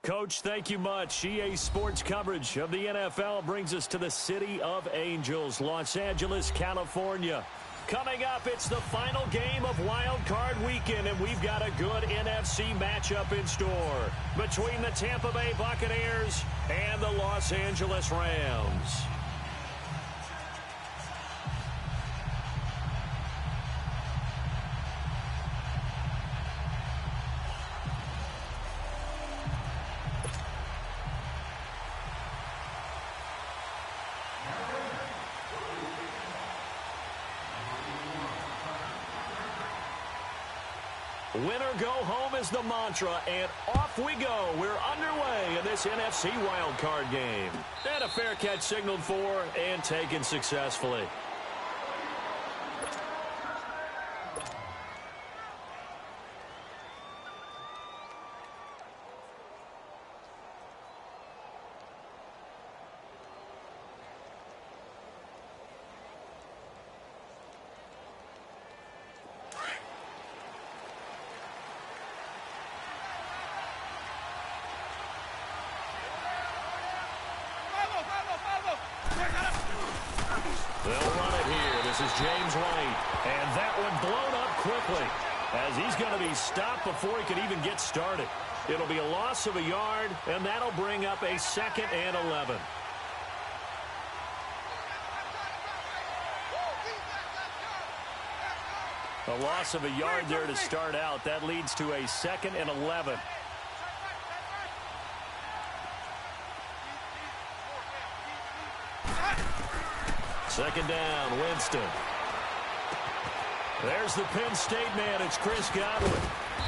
Coach, thank you much. EA Sports coverage of the NFL brings us to the City of Angels, Los Angeles, California. Coming up, it's the final game of Wildcard Weekend, and we've got a good NFC matchup in store between the Tampa Bay Buccaneers and the Los Angeles Rams. Winner go home is the mantra, and off we go. We're underway in this NFC wildcard game. And a fair catch signaled for and taken successfully. They'll run it here. This is James White. And that one blown up quickly as he's going to be stopped before he can even get started. It'll be a loss of a yard, and that'll bring up a 2nd and 11. A loss of a yard there to start out. That leads to a 2nd and 11. Second down, Winston. There's the Penn State man. It's Chris Godwin.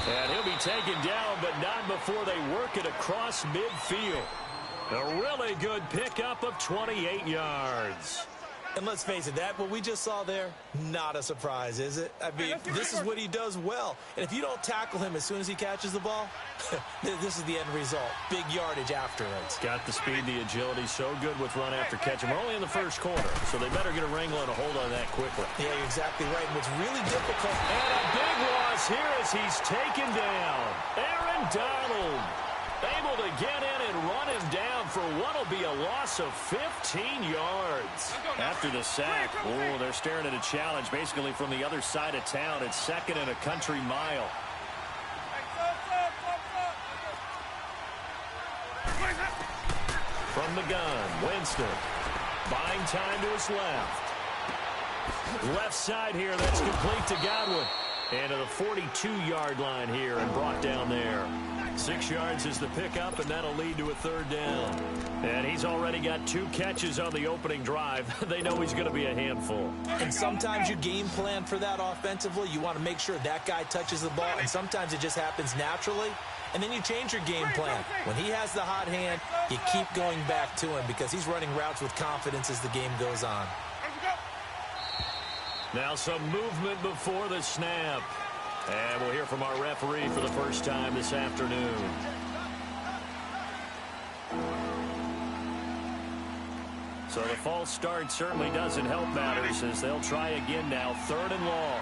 And he'll be taken down, but not before they work it across midfield. A really good pickup of 28 yards. And let's face it, what we just saw there, not a surprise, is it? I mean, this is what he does well. And if you don't tackle him as soon as he catches the ball, this is the end result. Big yardage afterwards. Got the speed, the agility, so good with run after catch. And we're only in the first quarter, so they better get a wrangle and a hold on that quickly. Yeah, you're exactly right. And what's really difficult. And a big loss here as he's taken down. Aaron Donald able to get in and run him down for what will be a loss of 15 yards. After the sack, they're staring at a challenge basically from the other side of town. It's 2nd and a country mile. From the gun, Winston. Buying time to his left. Left side here, that's complete to Godwin. And to the 42-yard line here and brought down there. 6 yards is the pickup, and that'll lead to a 3rd down. And he's already got 2 catches on the opening drive. They know he's going to be a handful. And sometimes you game plan for that offensively. You want to make sure that guy touches the ball, and sometimes it just happens naturally. And then you change your game plan. When he has the hot hand, you keep going back to him because he's running routes with confidence as the game goes on. Now some movement before the snap. And we'll hear from our referee for the first time this afternoon. So the false start certainly doesn't help matters as they'll try again now. 3rd and long.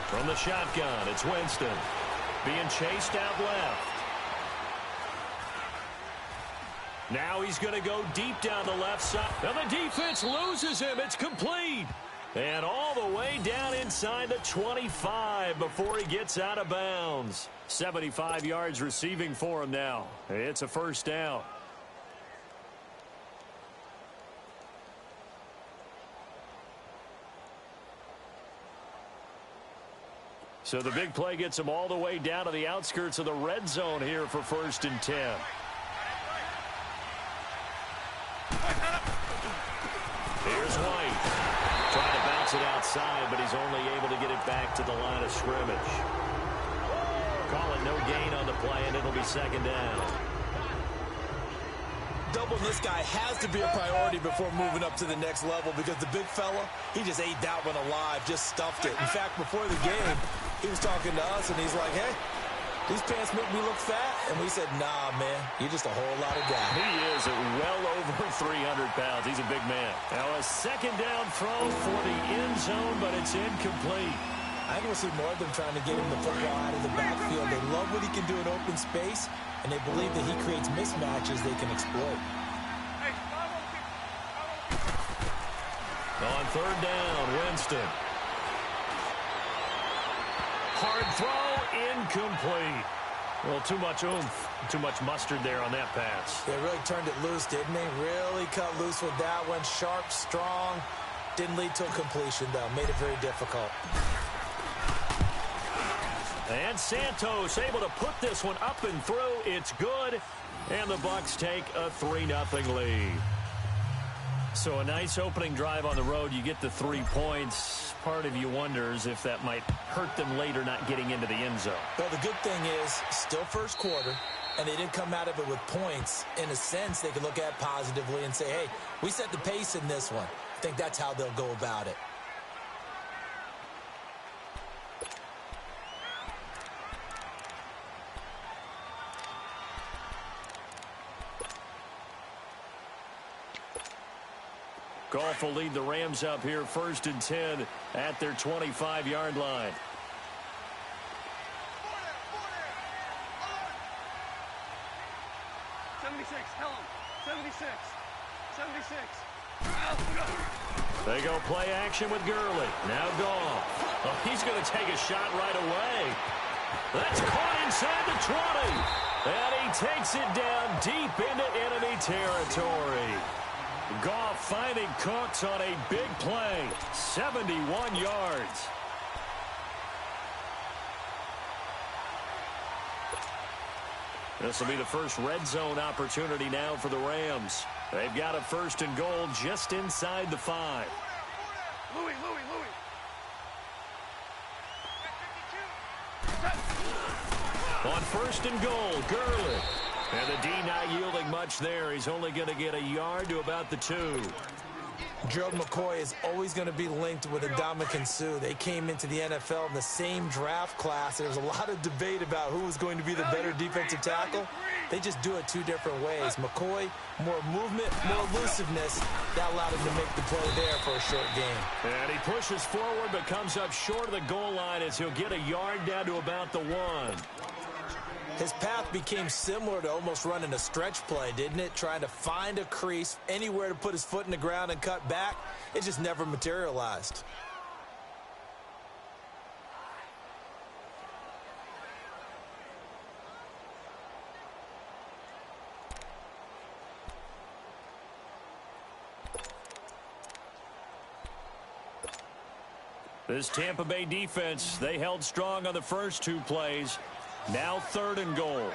From the shotgun, it's Winston. Being chased out left. Now he's going to go deep down the left side. And the defense loses him. It's complete. And all the way down inside the 25 before he gets out of bounds. 75 yards receiving for him now. It's a 1st down. So the big play gets him all the way down to the outskirts of the red zone here for 1st and 10. Here's White. Trying to bounce it outside, but he's only able to get it back to the line of scrimmage. Call it no gain on the play, and it'll be 2nd down. Doubling this guy has to be a priority before moving up to the next level because the big fella, he just ate that one alive, just stuffed it. In fact, before the game, he was talking to us, and he's like, hey, These pants make me look fat. And we said, nah, man, you're just a whole lot of guy. He is at well over 300 pounds. He's a big man. Now a second down throw for the end zone, but it's incomplete. I want to see more of them trying to get him the football out of the backfield. They love what he can do in open space, and they believe that he creates mismatches they can exploit. On third down, Winston. Hard throw, incomplete. Well, too much oomph, too much mustard there on that pass. They really turned it loose, didn't they? Really cut loose with that one. Sharp, strong. Didn't lead to a completion, though. Made it very difficult. And Santos able to put this one up and through. It's good. And the Bucs take a 3-0 lead. So a nice opening drive on the road. You get the 3 points. Part of you wonders if that might hurt them later not getting into the end zone. Well, the good thing is, still first quarter, and they didn't come out of it with points. In a sense, they can look at positively and say, hey, we set the pace in this one. I think that's how they'll go about it. Goff will lead the Rams up here 1st and 10 at their 25-yard line. They go play action with Gurley. Now Goff. Oh, he's going to take a shot right away. That's caught inside the 20. And he takes it down deep into enemy territory. Goff finding Cooks on a big play. 71 yards. This will be the first red zone opportunity now for the Rams. They've got a 1st and goal just inside the 5. Louis. On 1st and goal, Gurley. And the D not yielding much there. He's only going to get a yard to about the 2. Gerald McCoy is always going to be linked with Ndamukong Suh. They came into the NFL in the same draft class. There was a lot of debate about who was going to be the better defensive tackle. They just do it 2 different ways. McCoy, more movement, more elusiveness. That allowed him to make the play there for a short game. And he pushes forward but comes up short of the goal line as he'll get a yard down to about the 1. His path became similar to almost running a stretch play, didn't it? Trying to find a crease, anywhere to put his foot in the ground and cut back. It just never materialized. This Tampa Bay defense, they held strong on the first 2 plays. Now 3rd and goal.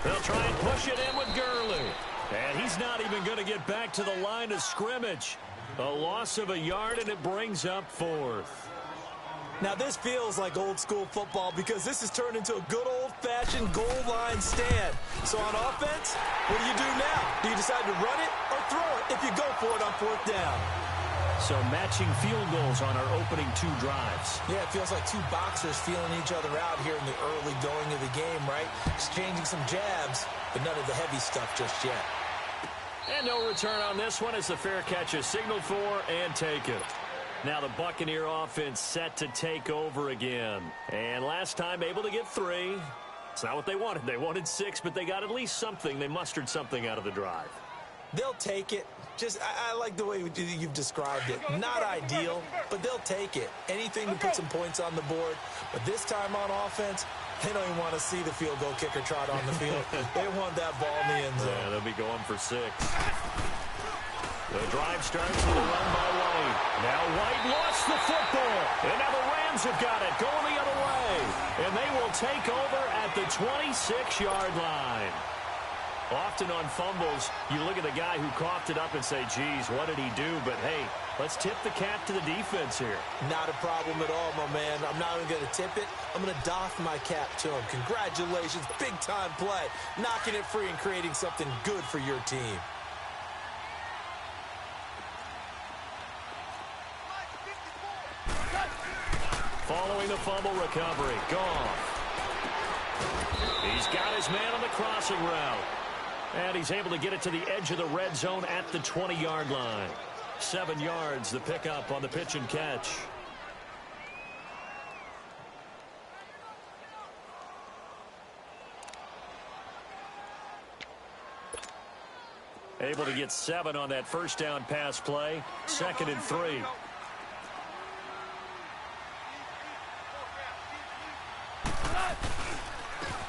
They'll try and push it in with Gurley. And he's not even going to get back to the line of scrimmage. A loss of a yard, and it brings up 4th. Now, this feels like old-school football because this has turned into a good old-fashioned goal line stand. So on offense, what do you do now? Do you decide to run it or throw it if you go for it on 4th down? So matching field goals on our opening 2 drives. Yeah, it feels like 2 boxers feeling each other out here in the early going of the game, right? Exchanging some jabs, but none of the heavy stuff just yet. And no return on this one as the fair catch is signaled for and taken. Now the Buccaneer offense set to take over again. And last time able to get 3. It's not what they wanted. They wanted 6, but they got at least something. They mustered something out of the drive. They'll take it. Just, I like the way you've described it. Not ideal, but they'll take it. Anything to put some points on the board. But this time on offense, they don't even want to see the field goal kicker trot on the field. They want that ball in the end zone. Yeah, they'll be going for 6. The drive starts with a run by White. Now White lost the football. And now the Rams have got it going the other way. And they will take over at the 26-yard line. Often on fumbles, you look at the guy who coughed it up and say, geez, what did he do? But, hey, let's tip the cap to the defense here. Not a problem at all, my man. I'm not even going to tip it. I'm going to doff my cap to him. Congratulations, big-time play. Knocking it free and creating something good for your team. Following the fumble recovery, Goff. He's got his man on the crossing route. And he's able to get it to the edge of the red zone at the 20-yard line. 7 yards, the pickup on the pitch and catch. Able to get 7 on that first down pass play. 2nd and 3.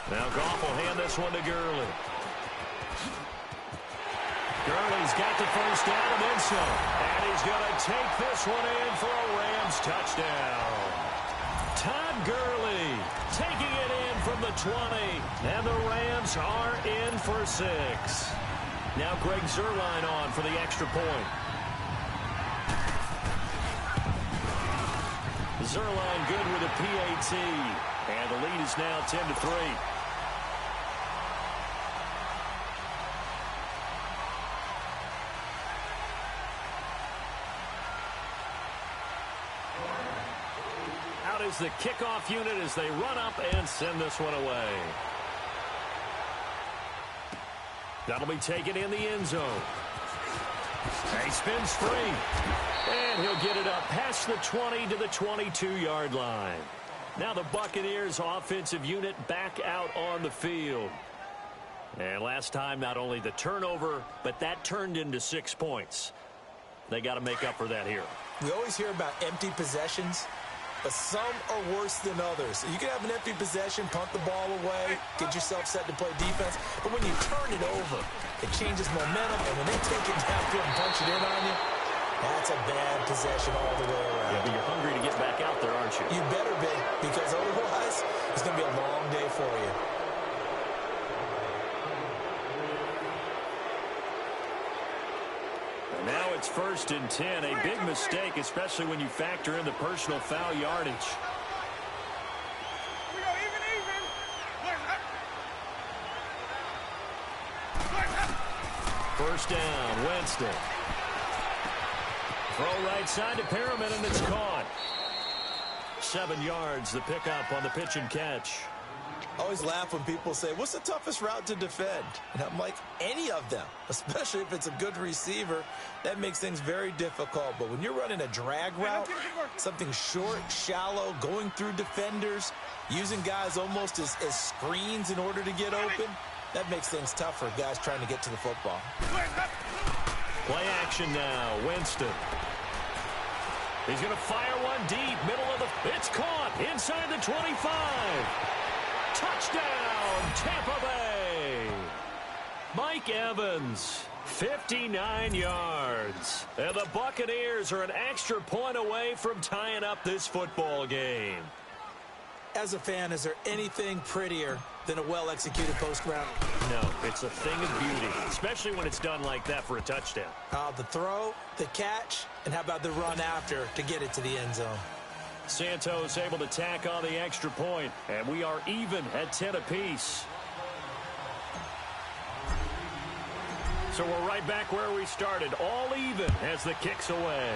Now Goff will hand this one to Gurley. Gurley's got the first down and then some. And he's going to take this one in for a Rams touchdown. Todd Gurley taking it in from the 20. And the Rams are in for 6. Now Greg Zuerlein on for the extra point. Zuerlein good with a PAT. And the lead is now 10-3. Out is the kickoff unit as they run up and send this one away. That'll be taken in the end zone. He spins free. And he'll get it up past the 20 to the 22-yard line. Now the Buccaneers offensive unit back out on the field. And last time, not only the turnover, but that turned into 6 points. They got to make up for that here. We always hear about empty possessions, but some are worse than others. You can have an empty possession, punt the ball away, get yourself set to play defense, but when you turn it over, it changes momentum, and when they take it downfield and punch it in on you, that's a bad possession all the way around. Yeah, but you're hungry to get back out there, aren't you? You better be, because otherwise, it's going to be a long day for you. Now it's 1st and 10. A big mistake, especially when you factor in the personal foul yardage. First down, Winston. Throw right side to Perriman, and it's caught. 7 yards, the pickup on the pitch and catch. I always laugh when people say, what's the toughest route to defend? And I'm like, any of them, especially if it's a good receiver. That makes things very difficult. But when you're running a drag route, something short, shallow, going through defenders, using guys almost as screens in order to get open, that makes things tough for guys trying to get to the football. Play action now, Winston. He's going to fire one deep, middle of the... It's caught inside the 25. Touchdown, Tampa Bay. Mike Evans, 59 yards. And the Buccaneers are an extra point away from tying up this football game. As a fan, is there anything prettier than a well-executed post route? No, it's a thing of beauty, especially when it's done like that for a touchdown. The throw, the catch, and how about the run after to get it to the end zone? Santos able to tack on the extra point, and we are even at 10 apiece. So we're right back where we started, all even as the kick's away.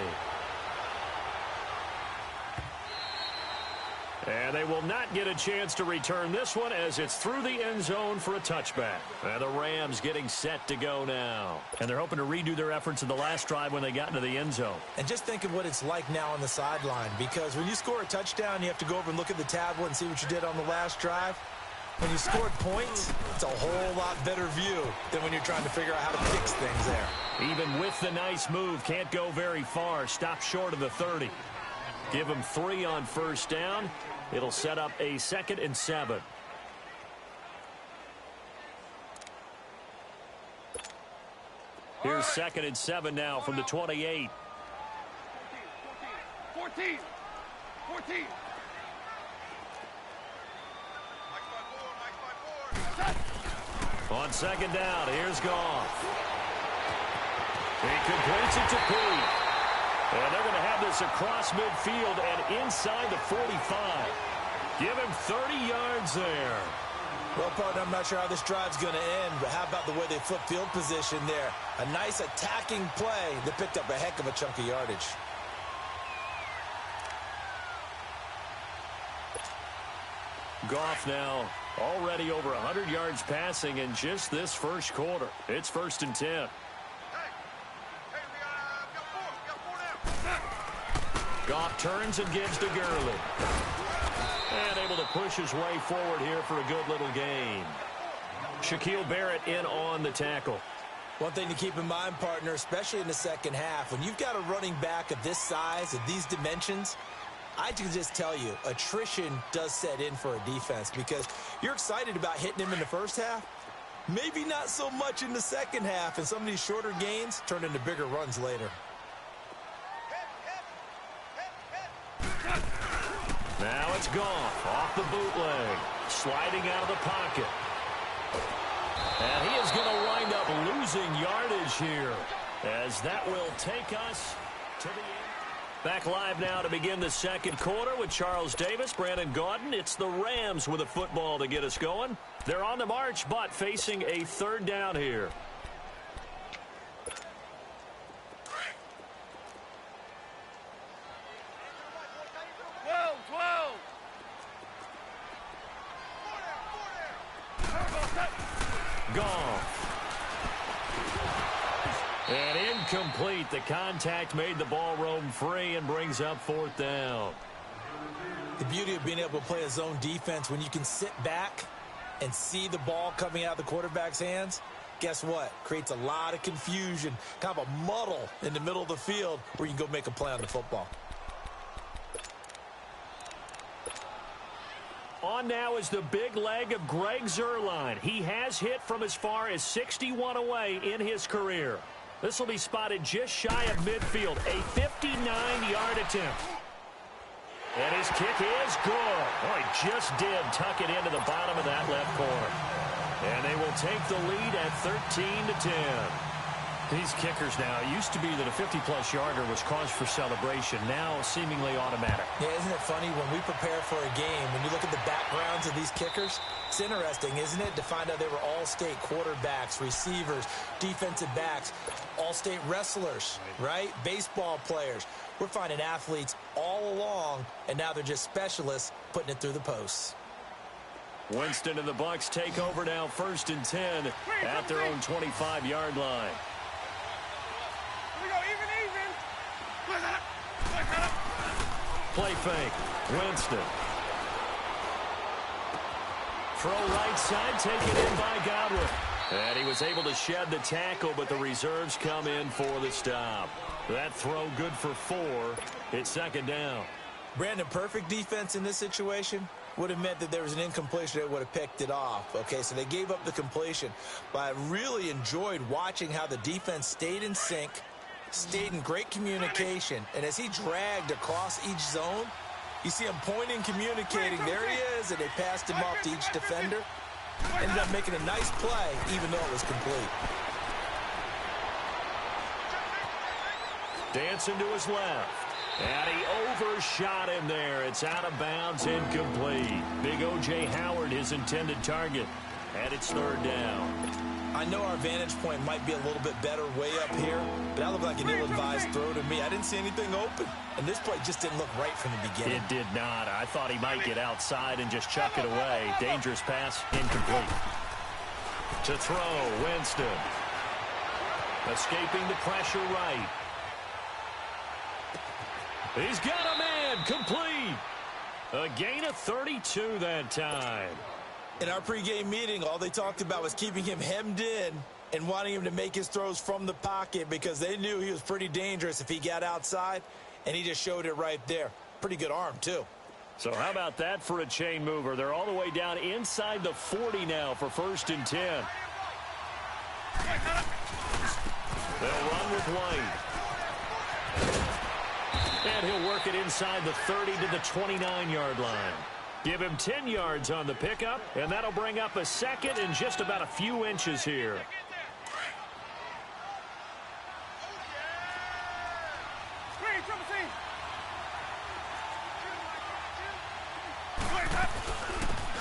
And they will not get a chance to return this one as it's through the end zone for a touchback. And the Rams getting set to go now. And they're hoping to redo their efforts in the last drive when they got into the end zone. And just think of what it's like now on the sideline, because when you score a touchdown, you have to go over and look at the tablet and see what you did on the last drive. When you scored points, it's a whole lot better view than when you're trying to figure out how to fix things there. Even with the nice move, can't go very far. Stop short of the 30. Give them 3 on first down. It'll set up a 2nd and 7. Here's 2nd and 7 now from the 28. 14. On 2nd down, here's Goff. He completes it to Pete. And they're going to have this across midfield and inside the 45. Give him 30 yards there. Well, partner, I'm not sure how this drive's going to end, but how about the way they flip field position there? A nice attacking play that picked up a heck of a chunk of yardage. Goff now already over 100 yards passing in just this first quarter. It's 1st and 10. Goff turns and gives to Gurley. And able to push his way forward here for a good little gain. Shaquille Barrett in on the tackle. One thing to keep in mind, partner, especially in the second half, when you've got a running back of this size, of these dimensions, I can just tell you, attrition does set in for a defense because you're excited about hitting him in the first half. Maybe not so much in the second half, and some of these shorter gains turn into bigger runs later. Now it's Goff off the bootleg, sliding out of the pocket. And he is going to wind up losing yardage here, as that will take us to the end. Back live now to begin the second quarter with Charles Davis, Brandon Gaudin. It's the Rams with a football to get us going. They're on the march, but facing a third down here. And incomplete. The contact made the ball roam free and brings up 4th down. The beauty of being able to play a zone defense when you can sit back and see the ball coming out of the quarterback's hands, guess what? Creates a lot of confusion, kind of a muddle in the middle of the field where you can go make a play on the football. On now is the big leg of Greg Zuerlein. He has hit from as far as 61 away in his career. This will be spotted just shy of midfield, a 59-yard attempt. And his kick is good. Oh, he just did tuck it into the bottom of that left corner. And they will take the lead at 13-10. These kickers now, it used to be that a 50-plus yarder was cause for celebration, now seemingly automatic. Yeah, isn't it funny when we prepare for a game, when you look at the backgrounds of these kickers, it's interesting, isn't it, to find out they were all-state quarterbacks, receivers, defensive backs, all-state wrestlers, right? Baseball players. We're finding athletes all along, and now they're just specialists putting it through the posts. Winston and the Bucs take over now, 1st and 10 at their own 25-yard line. Play fake. Winston. Throw right side, taken in by Godwin. And he was able to shed the tackle, but the reserves come in for the stop. That throw good for 4. It's 2nd down. Brandon, perfect defense in this situation would have meant that there was an incompletion that would have picked it off. Okay, so they gave up the completion. But I really enjoyed watching how the defense stayed in sync, stayed in great communication, and as he dragged across each zone, you see him pointing, communicating. There he is, and they passed him off to each defender. Ended up making a nice play, even though it was complete. Dancing to his left. And he overshot him there. It's out of bounds, incomplete. Big O.J. Howard, his intended target. And it's 3rd down. I know our vantage point might be a little bit better way up here, but that looked like an ill-advised throw to me. I didn't see anything open, and this play just didn't look right from the beginning. It did not. I thought he might get outside and just chuck it away. Dangerous pass, incomplete. To throw, Winston. Escaping the pressure right. He's got a man, complete. A gain of 32 that time. In our pregame meeting, all they talked about was keeping him hemmed in and wanting him to make his throws from the pocket because they knew he was pretty dangerous if he got outside, and he just showed it right there. Pretty good arm, too. So how about that for a chain mover? They're all the way down inside the 40 now for 1st and 10. They'll run with White. And he'll work it inside the 30 to the 29-yard line. Give him 10 yards on the pickup, and that'll bring up a 2nd and just about a few inches here.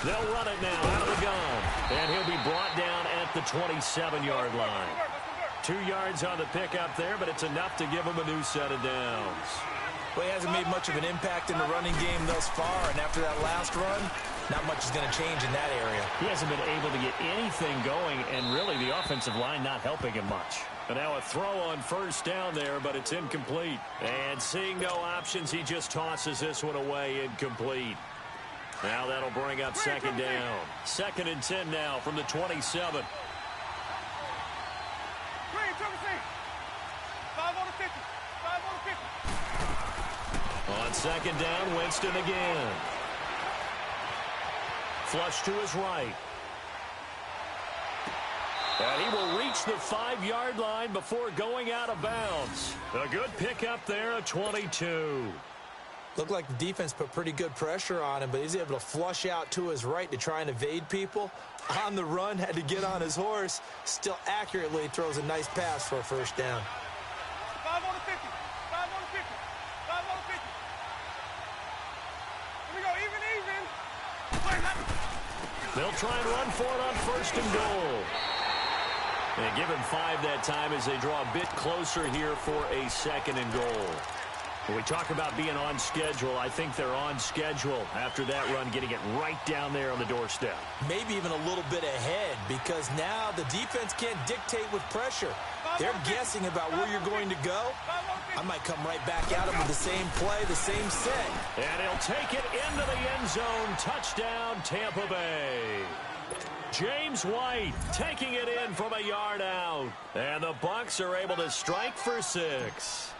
They'll run it now out of the gun, and he'll be brought down at the 27-yard line. 2 yards on the pickup there, but it's enough to give him a new set of downs. Well, he hasn't made much of an impact in the running game thus far, and after that last run, Not much is going to change in that area. He hasn't been able to get anything going, and really the offensive line not helping him much. And now a throw on first down there, but it's incomplete. And seeing no options, he just tosses this one away, incomplete. Now that'll bring up second down. 2nd and 10 now from the 27. On second down, Winston again. Flush to his right. And he will reach the 5-yard line before going out of bounds. A good pickup there at 22. Looked like the defense put pretty good pressure on him, but he's able to flush out to his right to try and evade people. On the run, had to get on his horse. Still accurately throws a nice pass for a first down. 5 on the 50. 5 on the 50. 5 on the 50. Here we go. Even. They'll try and run for it on 1st and goal. And give him 5 that time as they draw a bit closer here for a 2nd and goal. When we talk about being on schedule, I think they're on schedule after that run, getting it right down there on the doorstep. Maybe even a little bit ahead, because now the defense can't dictate with pressure. They're guessing about where you're going to go. I might come right back at him with the same play, the same set. And he'll take it into the end zone. Touchdown, Tampa Bay. James White taking it in from a yard out. And the Bucs are able to strike for 6.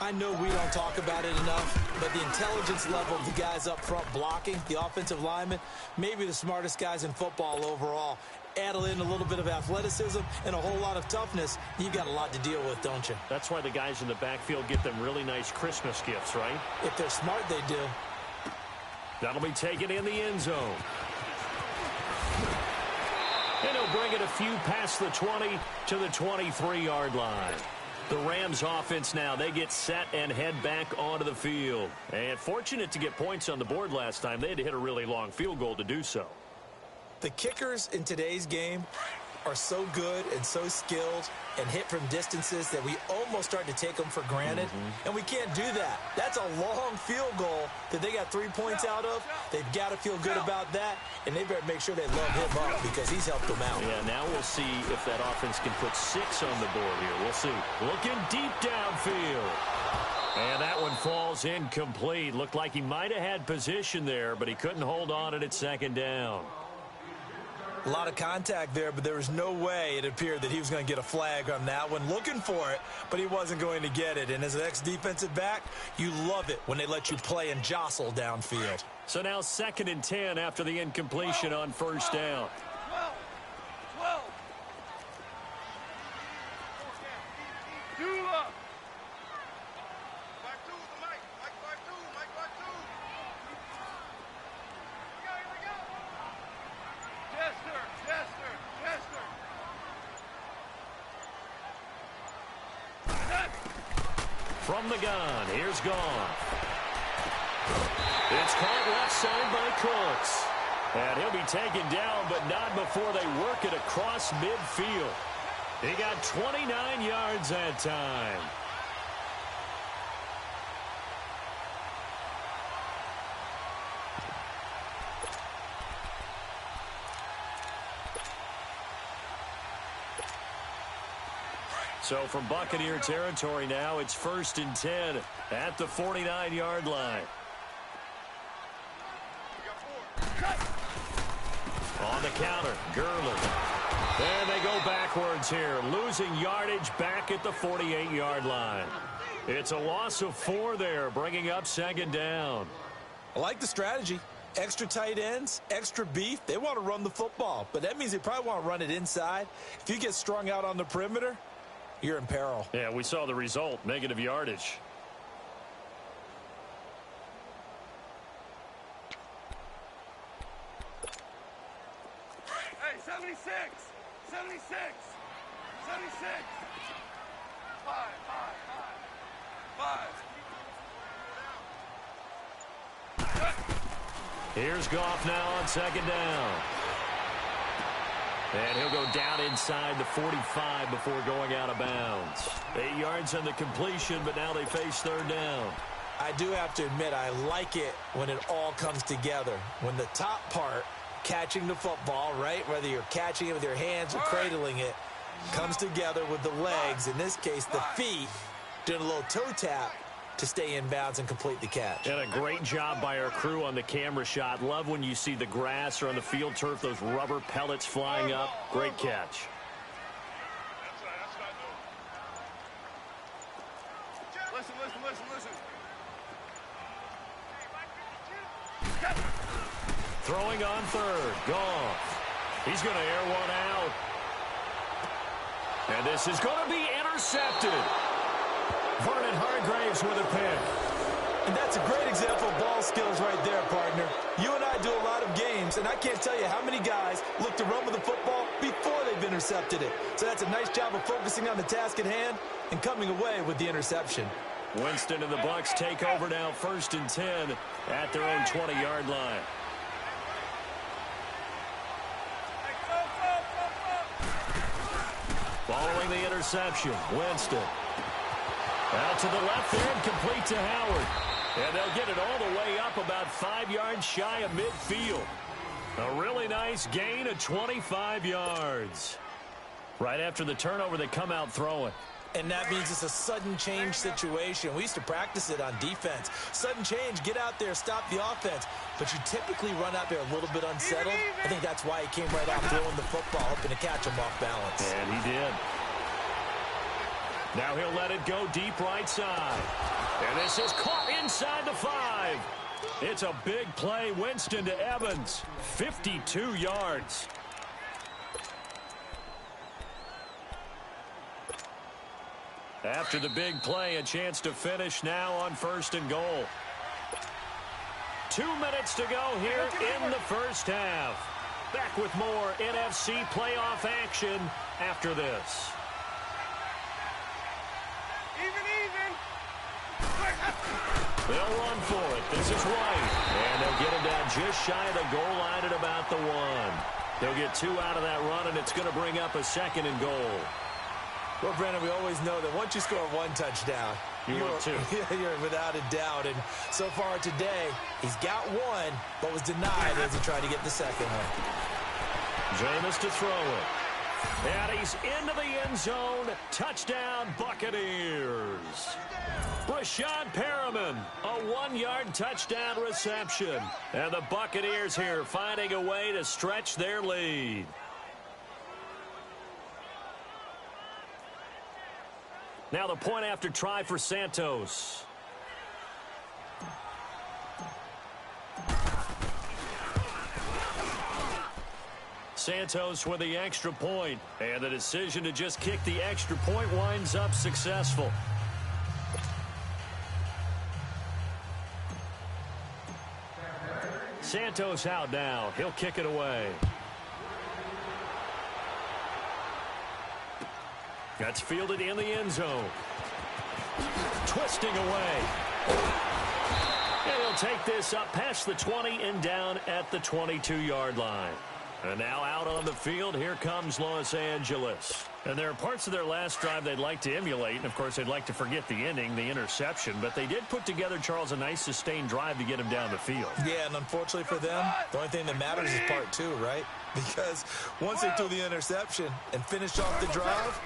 I know we don't talk about it enough, but the intelligence level of the guys up front blocking, the offensive linemen, maybe the smartest guys in football overall. Add in a little bit of athleticism and a whole lot of toughness, you've got a lot to deal with, don't you? That's why the guys in the backfield get them really nice Christmas gifts, right? If they're smart, they do. That'll be taken in the end zone. And he'll bring it a few past the 20 to the 23-yard line. The Rams offense now, they get set and head back onto the field. And fortunate to get points on the board last time. They had to hit a really long field goal to do so. The kickers in today's game are so good and so skilled and hit from distances that we almost start to take them for granted. And we can't do that. That's a long field goal that they got 3 points out of. They've got to feel good about that, and they better make sure they love him up because he's helped them out. Yeah, now we'll see if that offense can put 6 on the board here. We'll see. Looking deep downfield. And that one falls incomplete. Looked like he might have had position there, but he couldn't hold on it at 2nd down. A lot of contact there, but there was no way it appeared that he was going to get a flag on that one. Looking for it, but he wasn't going to get it. And as an ex-defensive back, you love it when they let you play and jostle downfield. So now 2nd and 10 after the incompletion on first down. 12. From the gun, here's Goff. It's caught left side by Cooks. And he'll be taken down, but not before they work it across midfield. He got 29 yards that time. So from Buccaneer territory now, it's 1st and 10 at the 49-yard line. On the counter, Gurley. And they go backwards here, losing yardage back at the 48-yard line. It's a loss of 4 there, bringing up 2nd down. I like the strategy. Extra tight ends, extra beef. They want to run the football, but that means they probably want to run it inside. If you get strung out on the perimeter, you're in peril. Yeah, we saw the result, negative yardage. Hey, 76. 76. 76. 5. Here's Goff now on 2nd down. And he'll go down inside the 45 before going out of bounds. 8 yards on the completion, but now they face 3rd down. I do have to admit, I like it when it all comes together. When the top part, catching the football, right, whether you're catching it with your hands or cradling it, comes together with the legs, in this case the feet, doing a little toe tap to stay in bounds and complete the catch. And a great job by our crew on the camera shot. Love when you see the grass or on the field turf, those rubber pellets flying up. Great catch. Listen. Throwing on third. Goff. He's going to air one out. And this is going to be intercepted. Vernon Hargreaves with a pick. And that's a great example of ball skills right there, partner. You and I do a lot of games, and I can't tell you how many guys look to run with the football before they've intercepted it. So that's a nice job of focusing on the task at hand and coming away with the interception. Winston and the Bucs take over now, 1st and 10 at their own 20-yard line. Following the interception, Winston. Out to the left end, complete to Howard. And they'll get it all the way up about 5 yards shy of midfield. A really nice gain of 25 yards. Right after the turnover, they come out throwing. And that means it's a sudden change situation. We used to practice it on defense. Sudden change, get out there, stop the offense. But you typically run out there a little bit unsettled. I think that's why he came right out throwing the football, hoping to catch him off balance. And he did. Now he'll let it go deep right side. And this is caught inside the 5. It's a big play. Winston to Evans. 52 yards. After the big play, a chance to finish now on 1st and goal. 2 minutes to go here in the first half. Back with more NFC playoff action after this. Even. They'll run for it. This is White. And they'll get him down just shy of the goal line at about the 1. They'll get 2 out of that run, and it's going to bring up a 2nd and goal. Well, Brandon, we always know that once you score 1 touchdown, you're without a doubt. And so far today, he's got 1, but was denied as he tried to get the 2nd one. Jameis to throw it. And he's into the end zone. Touchdown, Buccaneers. Rashad Perriman, a 1-yard touchdown reception. And the Buccaneers here finding a way to stretch their lead. Now the point after try for Santos. Santos with the extra point, and the decision to just kick the extra point winds up successful. Santos out now. He'll kick it away. That's fielded in the end zone. Twisting away. And he'll take this up past the 20 and down at the 22-yard line. And now out on the field, here comes Los Angeles. And there are parts of their last drive they'd like to emulate. And, of course, they'd like to forget the ending, the interception. But they did put together, Charles, a nice sustained drive to get him down the field. Yeah, and unfortunately for them, the only thing that matters is part 2, right? Because once they threw the interception and finished off the drive,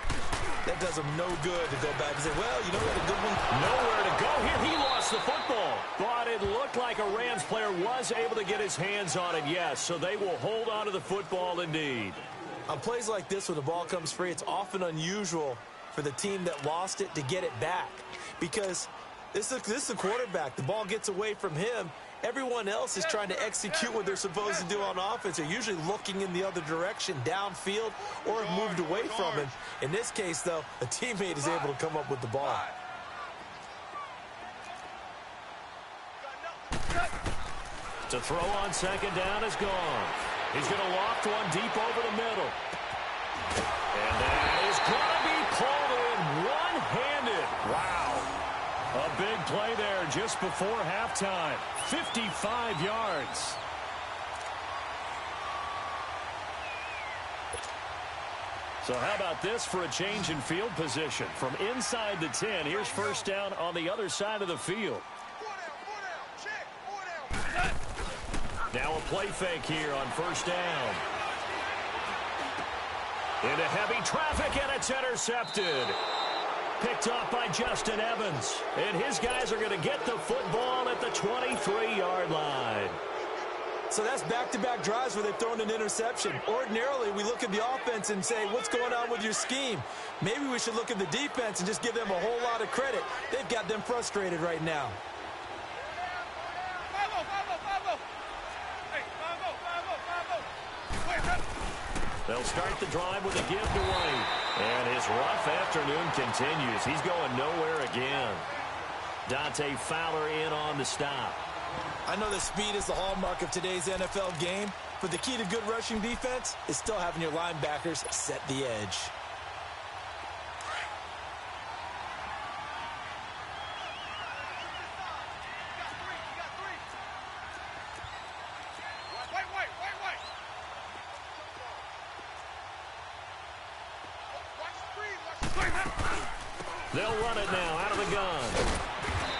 that does them no good to go back and say, well, you know what, a good one. Nowhere to go here. He lost the football. But it looked like a Rams player was able to get his hands on it, yes. So they will hold on to the football indeed. On plays like this where the ball comes free, it's often unusual for the team that lost it to get it back. Because this is the quarterback. The ball gets away from him. Everyone else is trying to execute what they're supposed to do on offense. They're usually looking in the other direction, downfield, or have moved away from him. In this case, though, a teammate is able to come up with the ball. To throw on 2nd down is gone. He's going to loft one deep over the middle. And that is going to be pulled in one-handed. Wow. A big play there just before halftime. 55 yards. So how about this for a change in field position? From inside the 10, here's 1st down on the other side of the field. Now a play fake here on first down. Into heavy traffic, and it's intercepted. Picked off by Justin Evans. And his guys are going to get the football at the 23-yard line. So that's back-to-back drives where they've thrown an interception. Ordinarily, we look at the offense and say, what's going on with your scheme? Maybe we should look at the defense and just give them a whole lot of credit. They've got them frustrated right now. They'll start the drive with a give to White. And his rough afternoon continues. He's going nowhere again. Dante Fowler in on the stop. I know that speed is the hallmark of today's NFL game, but the key to good rushing defense is still having your linebackers set the edge. They'll run it now out of the gun.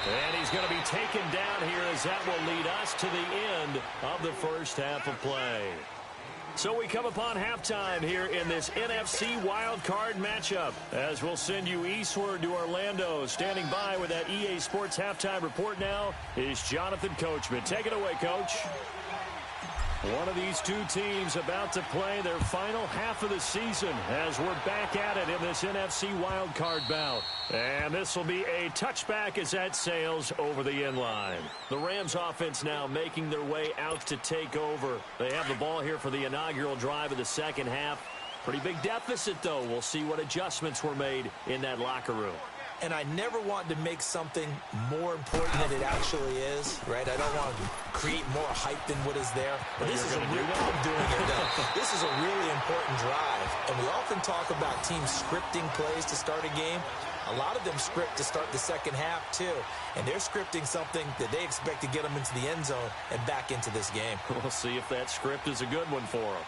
And he's going to be taken down here as that will lead us to the end of the first half of play. So we come upon halftime here in this NFC Wildcard matchup as we'll send you eastward to Orlando. Standing by with that EA Sports halftime report now is Jonathan Coachman. Take it away, Coach. One of these two teams about to play their final half of the season as we're back at it in this NFC wildcard bout. And this will be a touchback as that sails over the inline. The Rams offense now making their way out to take over. They have the ball here for the inaugural drive of the second half. Pretty big deficit, though. We'll see what adjustments were made in that locker room. And I never want to make something more important than it actually is, right? I don't want to create more hype than what is there. But this is a real, I'm doing it though. This is a really important drive. And we often talk about teams scripting plays to start a game. A lot of them script to start the second half too. And they're scripting something that they expect to get them into the end zone and back into this game. We'll see if that script is a good one for them.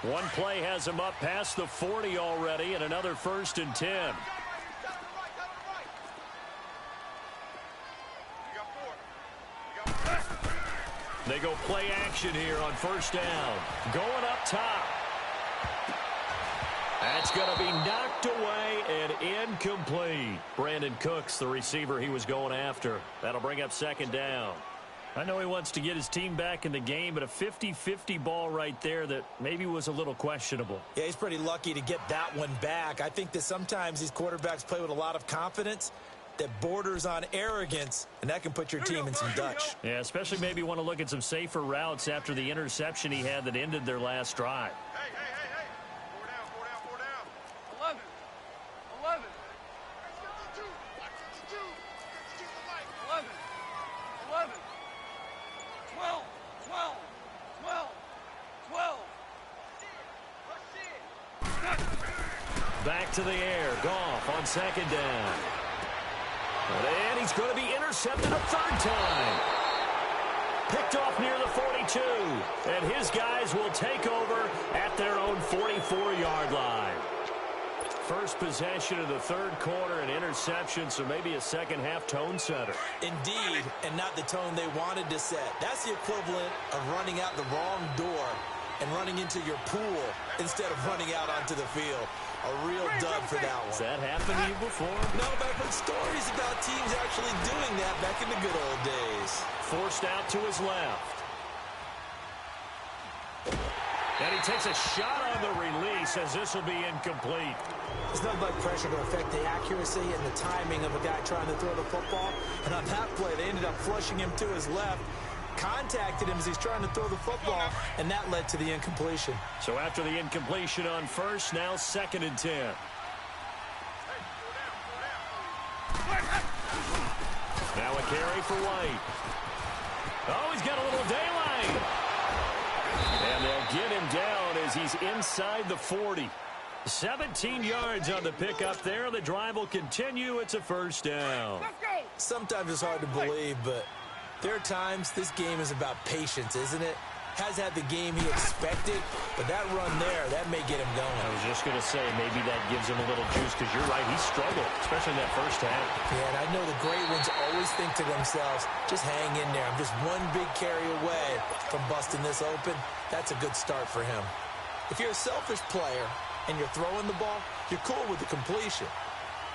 One play has him up past the 40 already, and another 1st and 10. They go play action here on first down. Going up top. That's going to be knocked away and incomplete. Brandon Cooks, the receiver he was going after. That'll bring up second down. I know he wants to get his team back in the game, but a 50-50 ball right there that maybe was a little questionable. Yeah, he's pretty lucky to get that one back. I think that sometimes these quarterbacks play with a lot of confidence that borders on arrogance, and that can put your team in some Dutch. Yeah, especially maybe want to look at some safer routes after the interception he had that ended their last drive. Hey. 4 down. 11. 11. 11. 12. Back to the air. Goff on second down. And he's going to be intercepted a third time. Picked off near the 42. And his guys will take over at their own 44-yard line. First possession of the third quarter, an interception, so maybe a second-half tone setter. Indeed, and not the tone they wanted to set. That's the equivalent of running out the wrong door and running into your pool instead of running out onto the field. A real dud for that one. Has that happened to you before? No, but I've heard stories about teams actually doing that back in the good old days. Forced out to his left. And he takes a shot on the release as this will be incomplete. There's nothing like pressure to affect the accuracy and the timing of a guy trying to throw the football. And on that play, they ended up flushing him to his left, contacted him as he's trying to throw the football, and that led to the incompletion. So after the incompletion on first, now 2nd and 10. Now a carry for White. Oh, he's got a little daylight. And they'll get him down as he's inside the 40. 17 yards on the pickup there. The drive will continue. It's a first down. Sometimes it's hard to believe, but there are times this game is about patience, isn't it? has had the game he expected, but that run there, that may get him going. I was just going to say, maybe that gives him a little juice, because you're right, he struggled, especially in that first half. Yeah, and I know the great ones always think to themselves, just hang in there. I'm just one big carry away from busting this open. That's a good start for him. If you're a selfish player and you're throwing the ball, you're cool with the completion.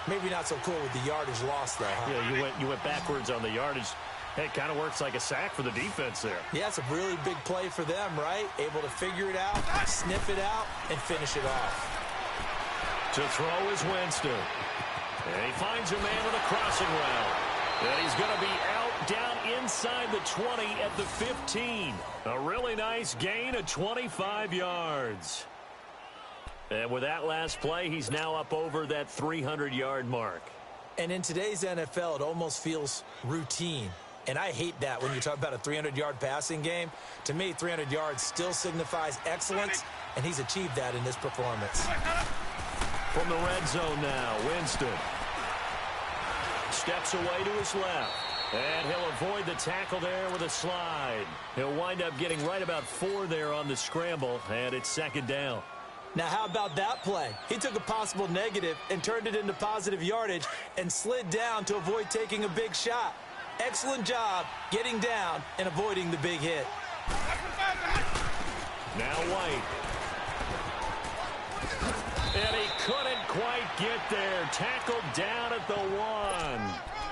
Maybe not so cool with the yardage lost, though, huh? Yeah, you went backwards on the yardage. Hey, it kind of works like a sack for the defense there. Yeah, it's a really big play for them, right? Able to figure it out, sniff it out, and finish it off. To throw is Winston. And he finds a man with a crossing route. And he's going to be out down inside the 20 at the 15. A really nice gain of 25 yards. And with that last play, he's now up over that 300-yard mark. And in today's NFL, it almost feels routine. And I hate that when you talk about a 300-yard passing game. To me, 300 yards still signifies excellence, and he's achieved that in this performance. From the red zone now, Winston steps away to his left. And he'll avoid the tackle there with a slide. He'll wind up getting right about 4 there on the scramble, and it's second down. Now, how about that play? He took a possible negative and turned it into positive yardage and slid down to avoid taking a big shot. Excellent job getting down and avoiding the big hit. Now White. And he couldn't quite get there. Tackled down at the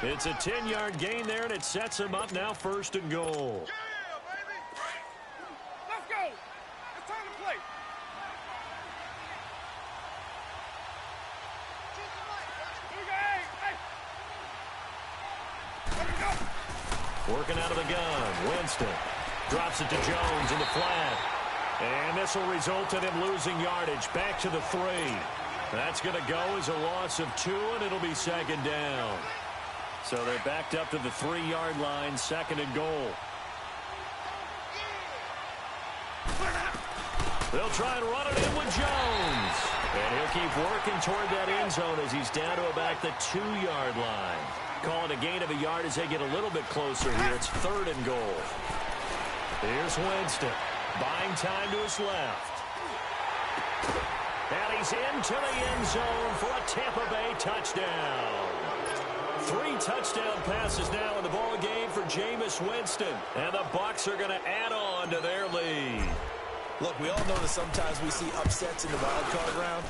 1. It's a 10-yard gain there, and it sets him up now 1st and goal. Yeah, baby. Let's go. It's time to play. Working out of the gun. Winston drops it to Jones in the flat. And this will result in him losing yardage. Back to the 3. That's going to go as a loss of 2, and it'll be second down. So they're backed up to the 3-yard line, 2nd and goal. They'll try and run it in with Jones. And he'll keep working toward that end zone as he's down to about the 2-yard line. Calling a gain of a yard as they get a little bit closer here. It's 3rd and goal. Here's Winston. Buying time to his left. And he's into the end zone for a Tampa Bay touchdown. 3 touchdown passes now in the ball game for Jameis Winston. And the Bucs are going to add on to their lead. Look, we all know that sometimes we see upsets in the wild card round.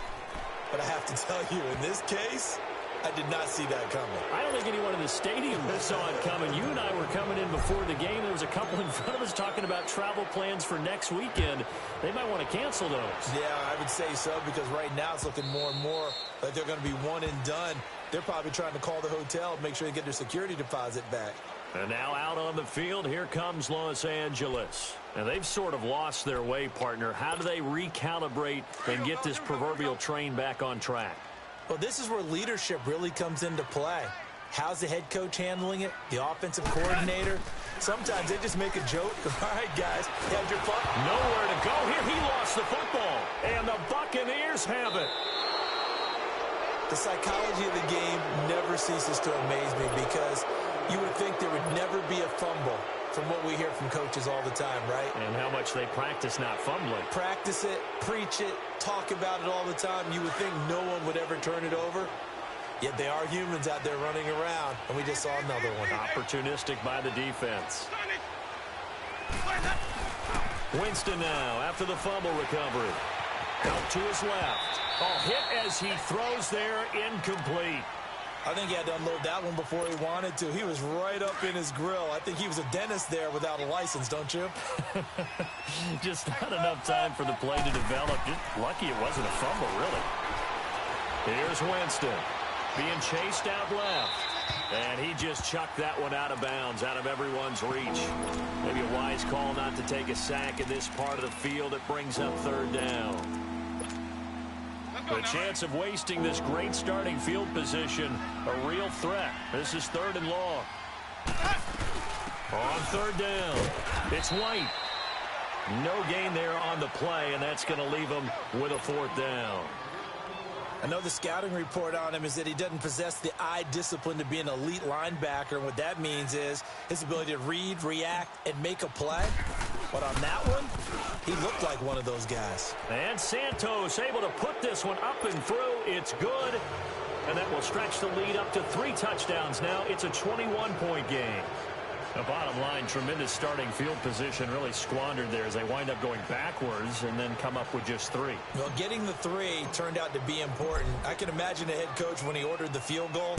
But I have to tell you, in this case, I did not see that coming. I don't think anyone in the stadium saw it coming. You and I were coming in before the game. There was a couple in front of us talking about travel plans for next weekend. They might want to cancel those. Yeah, I would say so, because right now it's looking more and more like they're going to be one and done. They're probably trying to call the hotel and make sure they get their security deposit back. And now out on the field, here comes Los Angeles. And they've sort of lost their way, partner. How do they recalibrate and get this proverbial train back on track? Well, this is where leadership really comes into play. How's the head coach handling it? The offensive coordinator? Sometimes they just make a joke. All right, guys, have your fun. Nowhere to go here. He lost the football. And the Buccaneers have it. The psychology of the game never ceases to amaze me, because you would think there would never be a fumble from what we hear from coaches all the time, right? And how much they practice not fumbling. Practice it, preach it, talk about it all the time. You would think no one would ever turn it over. Yet they are humans out there running around, and we just saw another one. Opportunistic by the defense. Winston now after the fumble recovery. Out to his left. Hit as he throws there, incomplete. I think he had to unload that one before he wanted to. He was right up in his grill. I think he was a dentist there without a license, don't you? Just not enough time for the play to develop. Just lucky it wasn't a fumble, really. Here's Winston being chased out left. And he just chucked that one out of bounds, out of everyone's reach. Maybe a wise call not to take a sack in this part of the field. It brings up 3rd down. The chance of wasting this great starting field position, a real threat. This is 3rd and long. On 3rd down, it's White. No gain there on the play, and that's going to leave him with a 4th down. I know the scouting report on him is that he doesn't possess the eye discipline to be an elite linebacker. And what that means is his ability to read, react, and make a play. But on that one, he looked like one of those guys. And Santos able to put this one up and through. It's good. And that will stretch the lead up to 3 touchdowns now. It's a 21-point game. The bottom line, tremendous starting field position, really squandered there as they wind up going backwards and then come up with just 3. Well, getting the 3 turned out to be important. I can imagine the head coach when he ordered the field goal.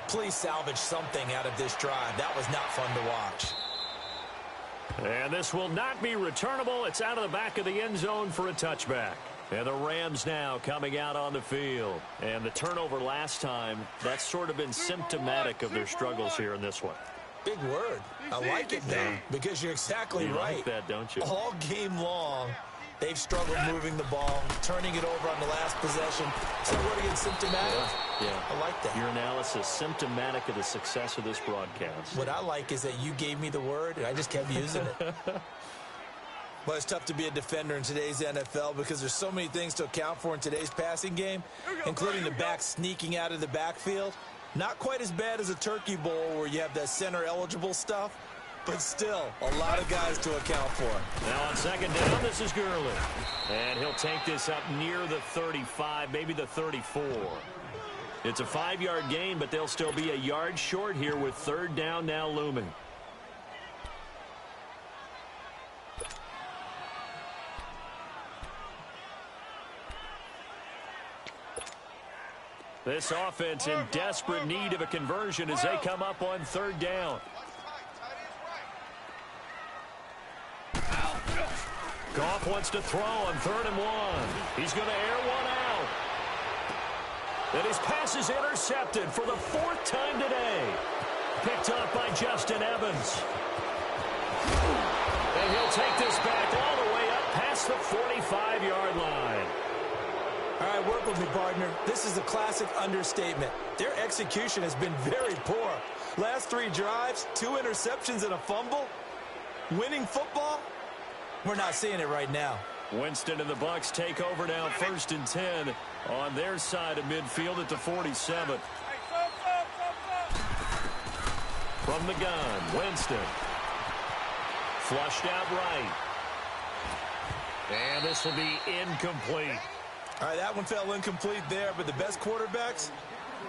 Please salvage something out of this drive. That was not fun to watch. And this will not be returnable. It's out of the back of the end zone for a touchback. And the Rams now coming out on the field. And the turnover last time, that's sort of been symptomatic of their struggles here in this one. Big word. I like it now because you're exactly right. You like that, don't you? All game long, they've struggled moving the ball, turning it over on the last possession. So what again, symptomatic? Yeah. I like that. Your analysis, symptomatic of the success of this broadcast. What I like is that you gave me the word, and I just kept using it. Well, it's tough to be a defender in today's NFL because there's so many things to account for in today's passing game, including the back sneaking out of the backfield. Not quite as bad as a turkey bowl where you have that center-eligible stuff, but still a lot of guys to account for. Now on second down, this is Gurley. And he'll take this up near the 35, maybe the 34. It's a 5-yard gain, but they'll still be a yard short here with third down now looming. This offense in desperate need of a conversion as they come up on third down. Goff wants to throw on 3rd and 1. He's going to air one out. And his pass is intercepted for the 4th time today. Picked up by Justin Evans. And he'll take this back all the way up past the 45-yard line. All right, work with me, partner. This is a classic understatement. Their execution has been very poor. Last 3 drives, 2 interceptions and a fumble. Winning football? We're not seeing it right now. Winston and the Bucs take over now 1st and 10 on their side of midfield at the 47. From the gun, Winston. Flushed out right. And this will be incomplete. All right, that one fell incomplete there, but the best quarterbacks,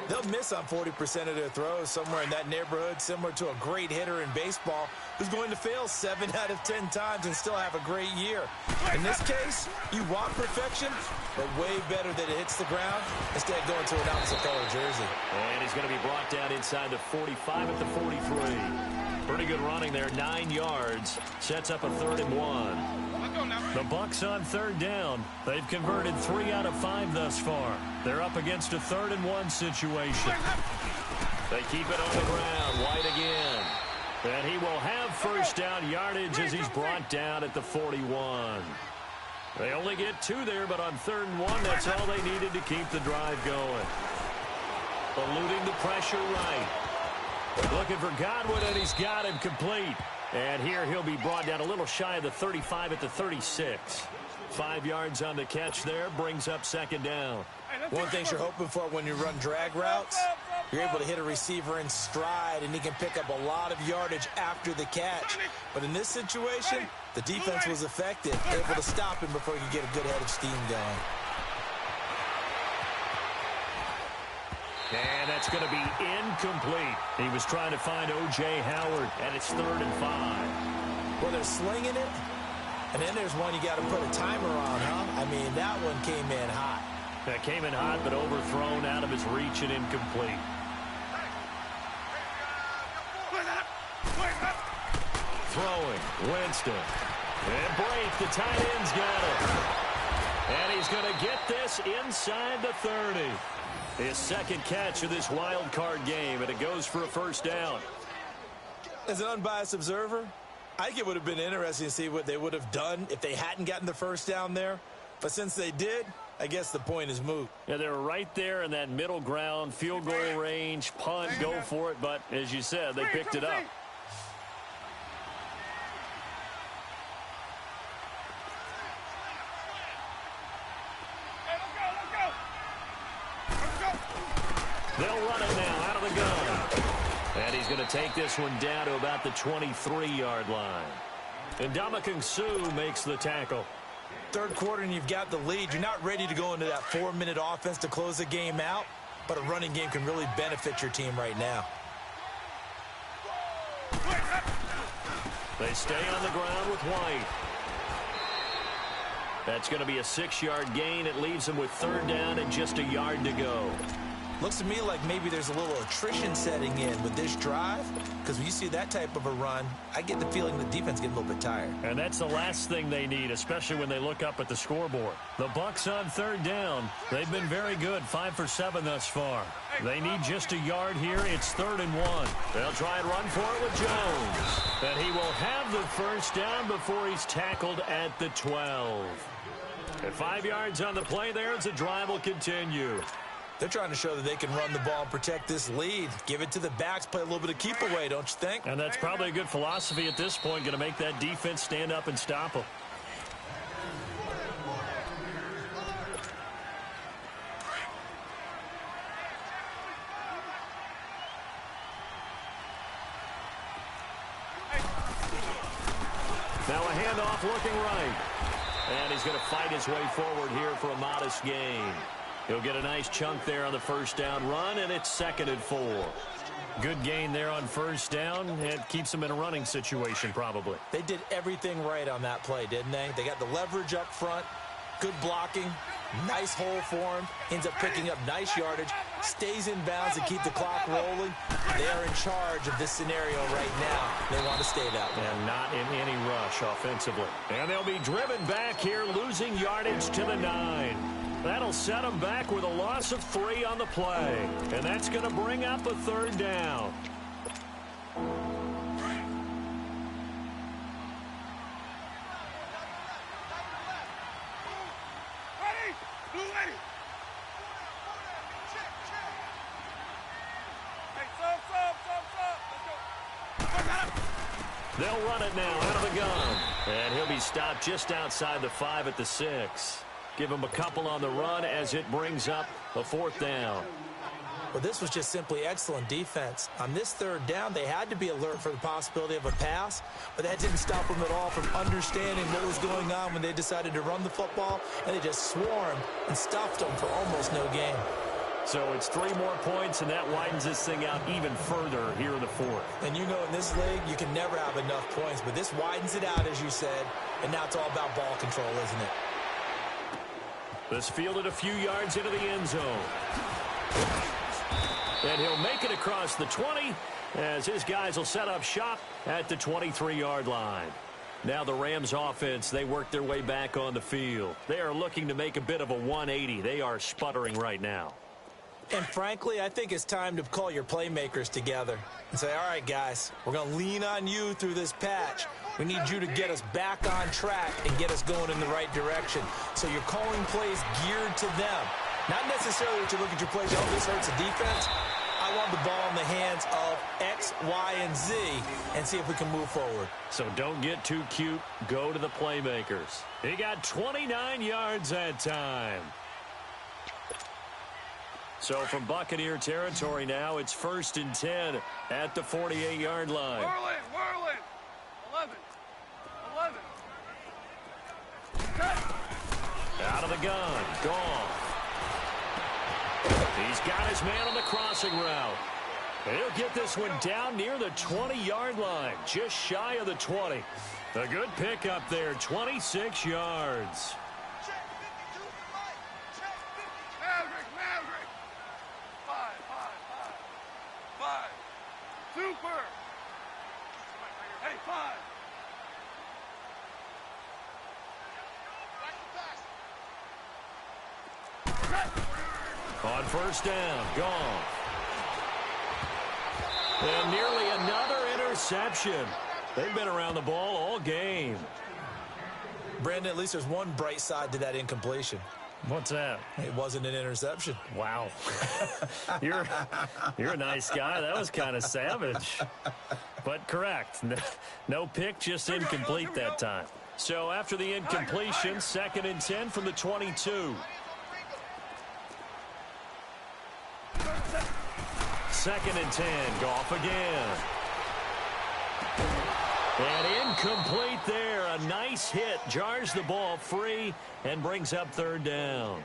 they'll miss on 40% of their throws, somewhere in that neighborhood, similar to a great hitter in baseball who's going to fail 7 out of 10 times and still have a great year. In this case, you want perfection, but way better that it hits the ground instead of going to an opposite color jersey. And he's going to be brought down inside the 45 at the 43. Pretty good running there, 9 yards. Sets up a 3rd and 1. The Bucs on 3rd down. They've converted 3 out of 5 thus far. They're up against a 3rd and 1 situation. They keep it on the ground. White again. And he will have first down yardage as he's brought down at the 41. They only get 2 there, but on 3rd and 1, that's all they needed to keep the drive going. Eluding the pressure right. Looking for Godwin, and he's got him complete. And here he'll be brought down a little shy of the 35 at the 36. 5 yards on the catch there, brings up 2nd down. One thing you're hoping for when you run drag routes, you're able to hit a receiver in stride, and he can pick up a lot of yardage after the catch. But in this situation, the defense was effective, able to stop him before he could get a good head of steam going. And that's going to be incomplete. He was trying to find O.J. Howard, and it's 3rd and 5. Well, they're slinging it, and then there's one you got to put a timer on, huh? I mean, that one came in hot. That came in hot, but overthrown out of his reach and incomplete. Throwing, Winston. And break, the tight end's got it. And he's going to get this inside the 30. His 2nd catch of this wild card game, and it goes for a first down. As an unbiased observer, I think it would have been interesting to see what they would have done if they hadn't gotten the first down there. But since they did, I guess the point is moot. Yeah, they were right there in that middle ground, field goal range, punt, go for it. But as you said, they picked it up. They'll run it now out of the gun. And he's going to take this one down to about the 23-yard line. And Ndamukong Suh makes the tackle. Third quarter and you've got the lead. You're not ready to go into that 4-minute offense to close the game out, but a running game can really benefit your team right now. They stay on the ground with White. That's going to be a 6-yard gain. It leaves them with third down and just a yard to go. Looks to me like maybe there's a little attrition setting in with this drive, because when you see that type of a run, I get the feeling the defense getting a little bit tired. And that's the last thing they need, especially when they look up at the scoreboard. The Bucs on third down. They've been very good, 5 for 7 thus far. They need just a yard here. It's 3rd and 1. They'll try and run for it with Jones. And he will have the first down before he's tackled at the 12. At 5 yards on the play there, as the drive will continue. They're trying to show that they can run the ball and protect this lead. Give it to the backs, play a little bit of keep away, don't you think? And that's probably a good philosophy at this point, going to make that defense stand up and stop them. Now a handoff looking right. And he's going to fight his way forward here for a modest gain. He'll get a nice chunk there on the first down run, and it's 2nd and 4. Good gain there on first down. It keeps them in a running situation, probably. They did everything right on that play, didn't they? They got the leverage up front, good blocking, nice hole for him, ends up picking up nice yardage, stays in bounds to keep the clock rolling. They are in charge of this scenario right now. They want to stay that way. And not in any rush offensively. And they'll be driven back here, losing yardage to the 9. That'll set them back with a loss of 3 on the play. And that's going to bring up a 3rd down. Ready? Blue ready. Hey, sub. They'll run it now out of the gun. And he'll be stopped just outside the 5 at the 6. Give him a couple on the run as it brings up a 4th down. Well, this was just simply excellent defense. On this 3rd down, they had to be alert for the possibility of a pass, but that didn't stop them at all from understanding what was going on when they decided to run the football, and they just swarmed and stuffed them for almost no gain. So it's 3 more points, and that widens this thing out even further here in the 4th. And you know in this league, you can never have enough points, but this widens it out, as you said, and now it's all about ball control, isn't it? This fielded a few yards into the end zone. And he'll make it across the 20 as his guys will set up shop at the 23-yard line. Now the Rams offense, they work their way back on the field. They are looking to make a bit of a 180. They are sputtering right now. And frankly, I think it's time to call your playmakers together and say, all right, guys, we're going to lean on you through this patch. We need you to get us back on track and get us going in the right direction. So you're calling plays geared to them. Not necessarily to look at your plays, oh, this hurts the defense. I want the ball in the hands of X, Y, and Z and see if we can move forward. So don't get too cute. Go to the playmakers. He got 29 yards that time. So from Buccaneer territory now, it's 1st and 10 at the 48-yard line. Whirling. 11. Out of the gun. Gone. He's got his man on the crossing route. He'll get this one down near the 20-yard line, just shy of the 20. A good pickup there, 26 yards. Maverick. 5. Super. Hey, 5. On first down, gone. And nearly another interception. They've been around the ball all game. Brandon, at least there's one bright side to that incompletion. What's that? It wasn't an interception. Wow. You're a nice guy. That was kind of savage. But correct. No pick, just incomplete that time. So after the incompletion, 2nd and 10 from the 22. 2nd and 10. Goff again. And incomplete there. a nice hit, jars the ball free, and brings up third down.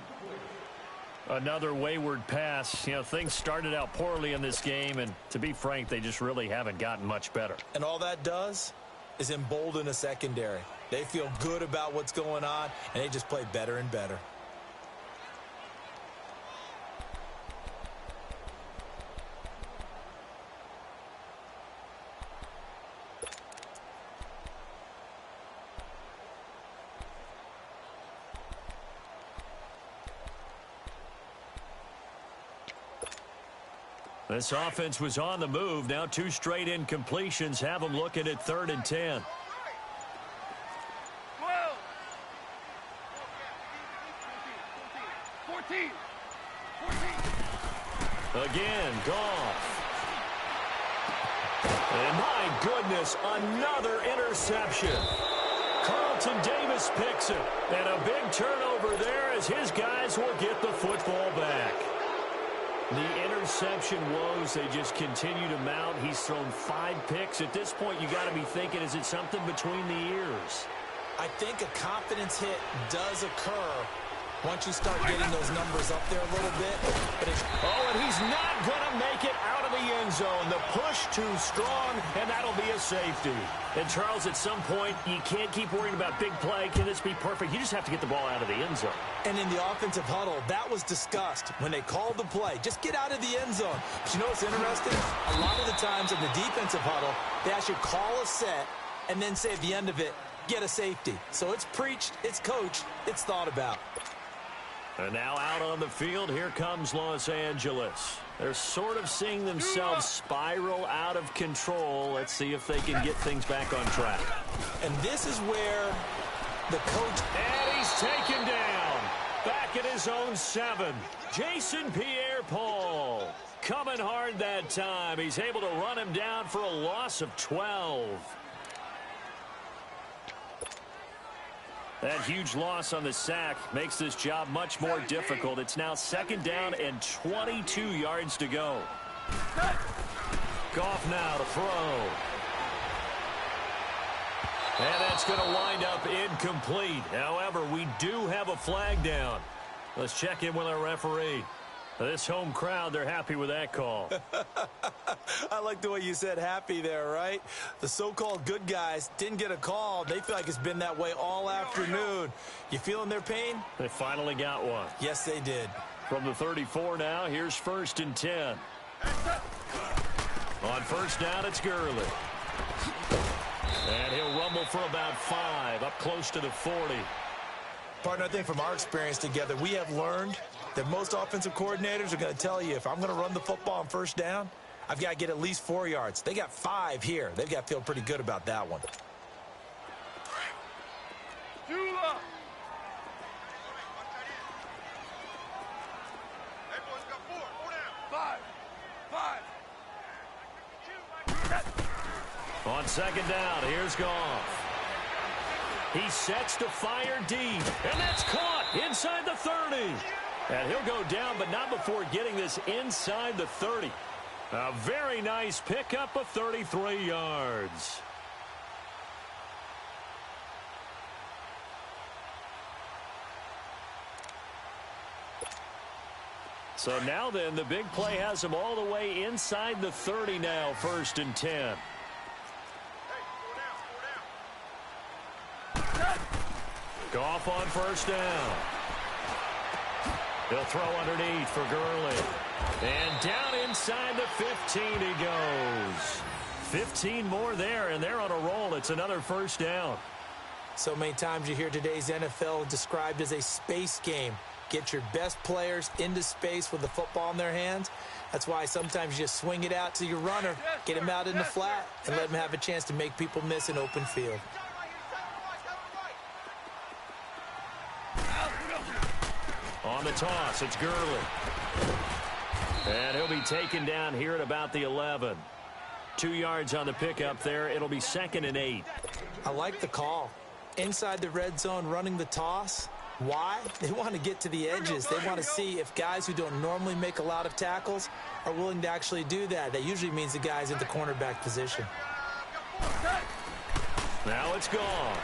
Another wayward pass. You know, things started out poorly in this game, and to be frank, they just really haven't gotten much better. And all that does is embolden a secondary. They feel good about what's going on, and they just play better and better. This offense was on the move. Now 2 straight incompletions have them looking at 3rd and 10. 12. 14. 14. Again, Goff. And my goodness, another interception. Carlton Davis picks it. And a big turnover there as his guys will get the football back. The interception woes, they just continue to mount. He's thrown 5 picks. At this point, you got to be thinking, is it something between the ears? I think a confidence hit does occur once you start getting those numbers up there a little bit. But and he's not going to make it out of the end zone. The push too strong, and that'll be a safety. And, Charles, at some point, you can't keep worrying about big play. Can this be perfect? You just have to get the ball out of the end zone. And in the offensive huddle, that was discussed when they called the play. Just get out of the end zone. But you know what's interesting? A lot of the times in the defensive huddle, they actually call a set and then say at the end of it, get a safety. So it's preached, it's coached, it's thought about. And now out on the field, here comes Los Angeles. They're sort of seeing themselves spiral out of control. Let's see if they can get things back on track. And this is where the coach... And he's taken down. Back at his own 7. Jason Pierre-Paul coming hard that time. He's able to run him down for a loss of 12. That huge loss on the sack makes this job much more difficult. It's now 2nd down and 22 yards to go. Goff now to throw. And that's going to wind up incomplete. However, we do have a flag down. Let's check in with our referee. This home crowd, they're happy with that call. I like the way you said happy there, right? The so-called good guys didn't get a call. They feel like it's been that way all afternoon. You feeling their pain? They finally got one. Yes, they did. From the 34 now, here's 1st and 10. On 1st down, it's Gurley. And he'll rumble for about 5, up close to the 40. Partner, I think from our experience together, we have learned that most offensive coordinators are going to tell you, if I'm going to run the football on 1st down, I've got to get at least 4 yards. They got 5 here. They've got to feel pretty good about that one. Jula. 5. 5. On 2nd down, here's Goff. He sets to fire deep, and that's caught inside the 30. And he'll go down, but not before getting this inside the 30. A very nice pickup of 33 yards. So now then, the big play has him all the way inside the 30 now, 1st and 10. Goff on 1st down. He'll throw underneath for Gurley. And down inside the 15 he goes. 15 more there, and they're on a roll. It's another 1st down. So many times you hear today's NFL described as a space game. Get your best players into space with the football in their hands. That's why sometimes you just swing it out to your runner, get him out in the flat, and let him have a chance to make people miss an open field. On the toss, it's Gurley. And he'll be taken down here at about the 11. 2 yards on the pickup there. It'll be 2nd and 8. I like the call. Inside the red zone, running the toss. Why? They want to get to the edges. They want to see if guys who don't normally make a lot of tackles are willing to actually do that. That usually means the guy's at the cornerback position. Now it's gone.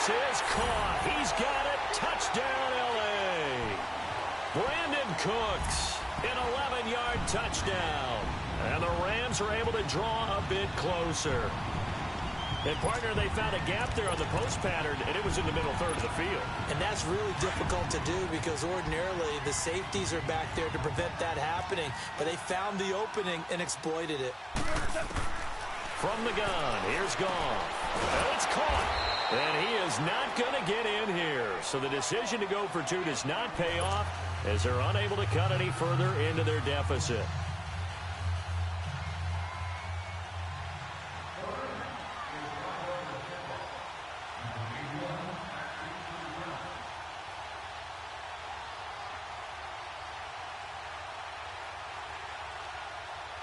This is caught. He's got it. Touchdown, L.A. Brandon Cooks, an 11-yard touchdown. And the Rams are able to draw a bit closer. And, partner, they found a gap there on the post pattern, and it was in the middle third of the field. And that's really difficult to do because ordinarily the safeties are back there to prevent that happening. But they found the opening and exploited it. From the gun, here's Goff. And it's caught. And he is not going to get in here. So the decision to go for two does not pay off as they're unable to cut any further into their deficit.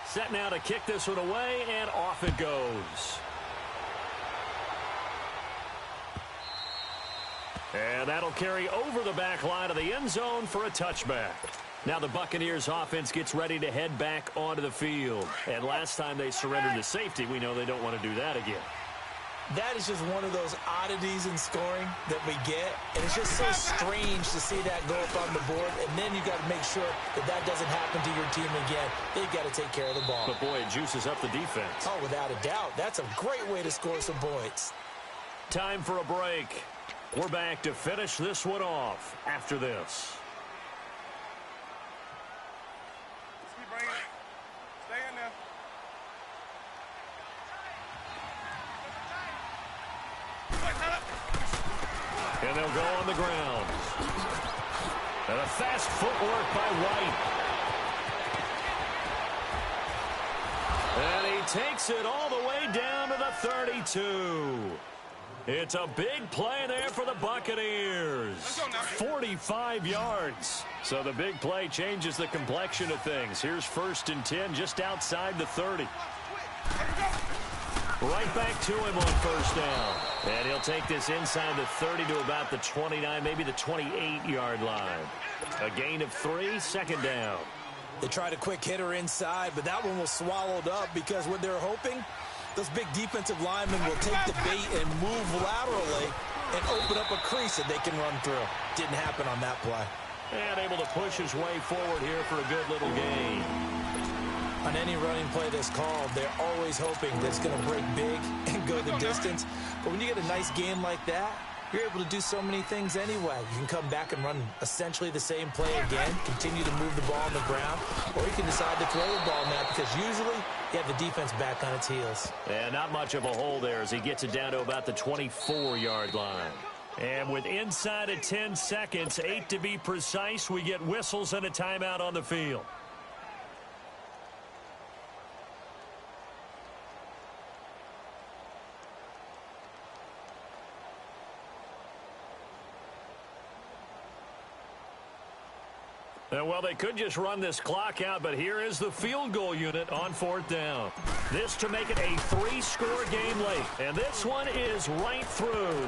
Set now to kick this one away, and off it goes. And that'll carry over the back line of the end zone for a touchback. Now the Buccaneers offense gets ready to head back onto the field. And last time they surrendered to safety, we know they don't want to do that again. That is just one of those oddities in scoring that we get. And it's just so strange to see that go up on the board. And then you got to make sure that that doesn't happen to your team again. They've got to take care of the ball. But, boy, it juices up the defense. Oh, without a doubt. That's a great way to score some points. Time for a break. We're back to finish this one off after this. Let's keep bringing it. Stay in there. And they'll go on the ground. And a fast footwork by White. And he takes it all the way down to the 32. It's a big play there for the Buccaneers. 45 yards. So the big play changes the complexion of things. Here's 1st and 10 just outside the 30. Right back to him on 1st down. And he'll take this inside the 30 to about the 29, maybe the 28-yard line. A gain of 3, 2nd down. They tried a quick hitter inside, but that one was swallowed up because what they're hoping, those big defensive linemen will take the bait and move laterally and open up a crease that they can run through. Didn't happen on that play. And able to push his way forward here for a good little gain. On any running play that's called, they're always hoping that it's going to break big and go the distance. But when you get a nice game like that, you're able to do so many things anyway. You can come back and run essentially the same play again, continue to move the ball on the ground, or you can decide to throw the ball now because usually you have the defense back on its heels. And not much of a hole there as he gets it down to about the 24-yard line. And with inside of 10 seconds, 8 to be precise, we get whistles and a timeout on the field. Well, they could just run this clock out, but here is the field goal unit on 4th down. This to make it a 3-score game late. And this one is right through.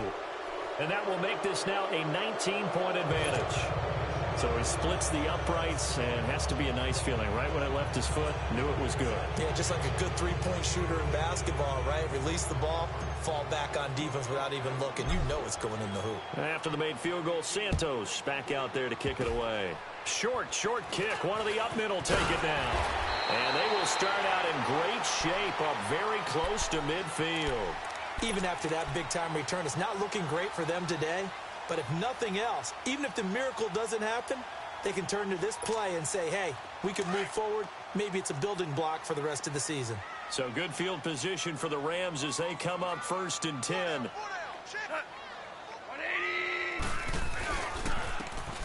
And that will make this now a 19-point advantage. So he splits the uprights and has to be a nice feeling. Right when it left his foot, knew it was good. Yeah, just like a good three-point shooter in basketball, right? Release the ball, fall back on defense without even looking. You know it's going in the hoop. After the made field goal, Santos back out there to kick it away. Short kick. One of the up middle take it down. And they will start out in great shape up very close to midfield. Even after that big-time return, it's not looking great for them today. But if nothing else, even if the miracle doesn't happen, they can turn to this play and say, hey, we can move forward. Maybe it's a building block for the rest of the season. So good field position for the Rams as they come up 1st and 10.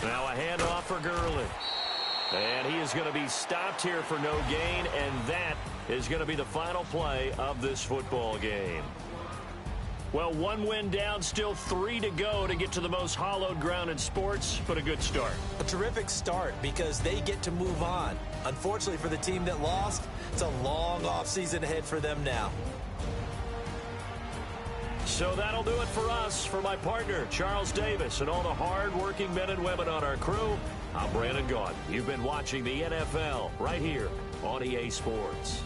Now a handoff for Gurley. And he is going to be stopped here for no gain, and that is going to be the final play of this football game. Well, 1 win down, still 3 to go to get to the most hallowed ground in sports, but a good start. A terrific start because they get to move on. Unfortunately for the team that lost, it's a long offseason ahead for them now. So that'll do it for us. For my partner, Charles Davis, and all the hard-working men and women on our crew, I'm Brandon Gaudin. You've been watching the NFL right here on EA Sports.